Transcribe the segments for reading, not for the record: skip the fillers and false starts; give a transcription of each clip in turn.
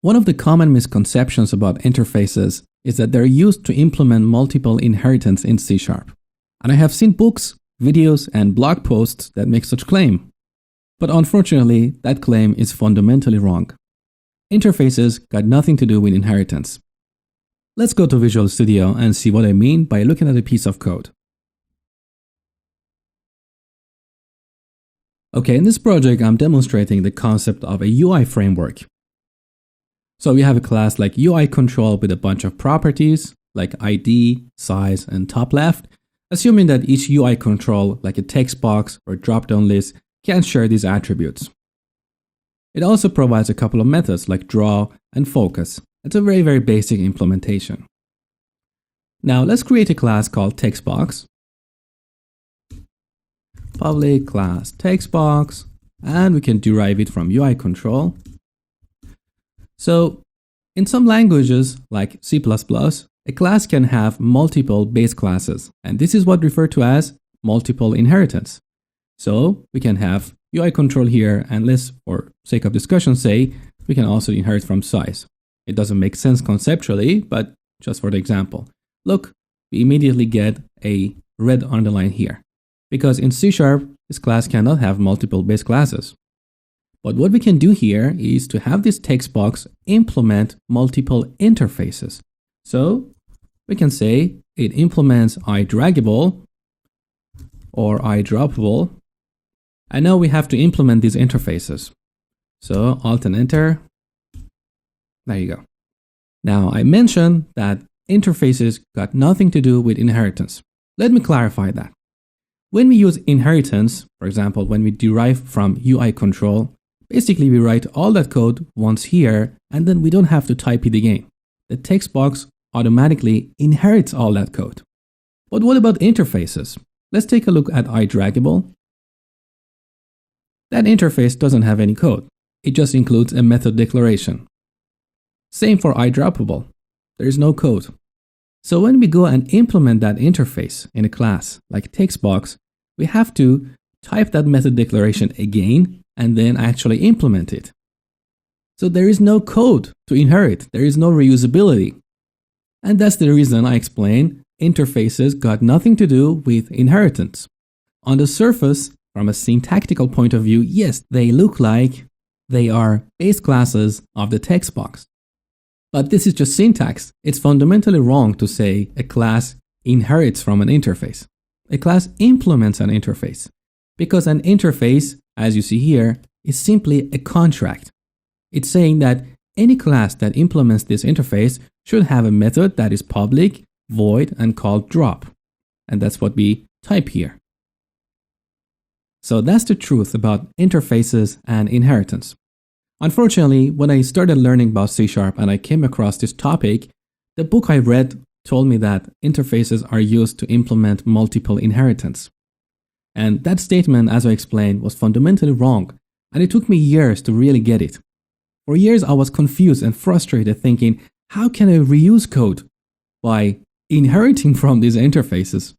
One of the common misconceptions about interfaces is that they're used to implement multiple inheritance in C#. And I have seen books, videos, and blog posts that make such claim. But unfortunately, that claim is fundamentally wrong. Interfaces got nothing to do with inheritance. Let's go to Visual Studio and see what I mean by looking at a piece of code. Okay, in this project, I'm demonstrating the concept of a UI framework. So we have a class like UI control with a bunch of properties like ID, size, and top left, assuming that each UI control, like a text box or drop-down list, can share these attributes. It also provides a couple of methods like draw and focus. It's a very basic implementation. Now let's create a class called textbox. Public class textbox, and we can derive it from UI control. So in some languages like C++, a class can have multiple base classes, and this is what referred to as multiple inheritance. So we can have UI control here, and let's, for sake of discussion, say we can also inherit from size. It doesn't make sense conceptually, but just for the example. Look, we immediately get a red underline here, because in C#, this class cannot have multiple base classes. But what we can do here is to have this text box implement multiple interfaces. So we can say it implements iDraggable or iDroppable. And now we have to implement these interfaces. So Alt and Enter. There you go. Now I mentioned that interfaces got nothing to do with inheritance. Let me clarify that. When we use inheritance, for example, when we derive from UI control, basically we write all that code once here, and then we don't have to type it again. The text box automatically inherits all that code. But what about interfaces? Let's take a look at iDraggable. That interface doesn't have any code. It just includes a method declaration. Same for iDroppable. There is no code. So when we go and implement that interface in a class like textbox, we have to type that method declaration again and then actually implement it. So there is no code to inherit. There is no reusability. And that's the reason I explain interfaces got nothing to do with inheritance. On the surface, from a syntactical point of view, yes, they look like they are base classes of the text box. But this is just syntax. It's fundamentally wrong to say a class inherits from an interface. A class implements an interface, because an interface, as you see here, is simply a contract. It's saying that any class that implements this interface should have a method that is public, void, and called drop. And that's what we type here. So that's the truth about interfaces and inheritance. Unfortunately, when I started learning about C# and I came across this topic, the book I read told me that interfaces are used to implement multiple inheritance. And that statement, as I explained, was fundamentally wrong, and it took me years to really get it. For years, I was confused and frustrated thinking, how can I reuse code by inheriting from these interfaces?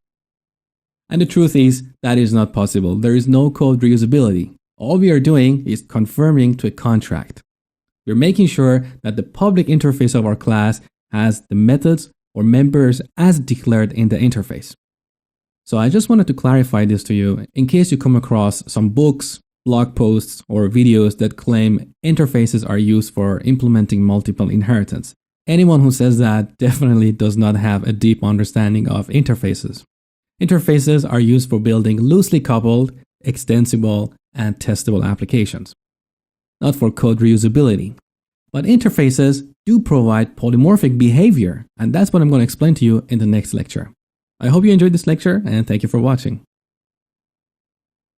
And the truth is, that is not possible. There is no code reusability. All we are doing is confirming to a contract. We're making sure that the public interface of our class has the methods or members as declared in the interface. So I just wanted to clarify this to you in case you come across some books, blog posts, or videos that claim interfaces are used for implementing multiple inheritance. Anyone who says that definitely does not have a deep understanding of interfaces. Interfaces are used for building loosely coupled, extensible, and testable applications, not for code reusability. But interfaces do provide polymorphic behavior, and that's what I'm going to explain to you in the next lecture. I hope you enjoyed this lecture, and thank you for watching.